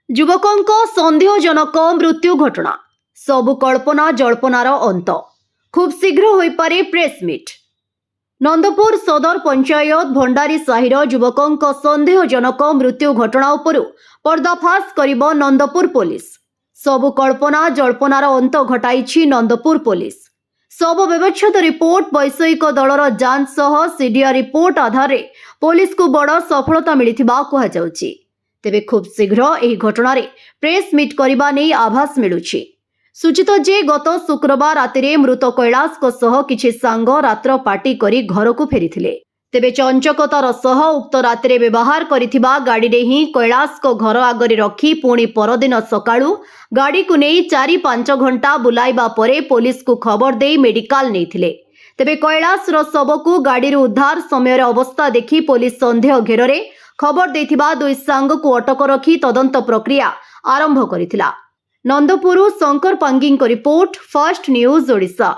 युवकों सन्देहजनक मृत्यु घटना सबु कल्पना जल्पनार अंत खूब शीघ्र हो पारे प्रेसमिट। नंदपुर सदर पंचायत भंडारी साहिर युवकों सन्देहजनक मृत्यु घटना उपरू पर्दाफाश करिब नंदपुर पुलिस। सबु कल्पना जल्पनार अंत घटाई नंदपुर पुलिस। शव व्यवच्छेद रिपोर्ट वैषयिक दलर जांच सह सीडीआर रिपोर्ट आधार पुलिस को बड़ सफलता मिलिथिबा कुहाଯାଉଛି। तेबे खूब शीघ्र एही घटना प्रेस मीट करबा नै आभास मिलुछि। सूचित जे गत शुक्रवार राति मृत कैलाश किछि सांग रात्र पार्टी करी घर को फेरीथिले। तेबे चंचकतार सह उक्त राति व्यवहार करिथिबा गाड़ी रे ही कैलाश को घर आगरे रखी पुणी परदिन सकाळु गाड़ी को नहीं 4-5 घंटा बुलाइबा परे पुलिस को खबर दे मेडिकल नैथिले। तेबे कैलाश रो शव को गाड़ी उद्धार समय अवस्था देखि पुलिस संदेह घेर खबर देथिबा दुई सांग को अटक रखी तदंत प्रक्रिया आरंभ करिथिला। Nandapur Shankar Pangi report, fast news Odisha.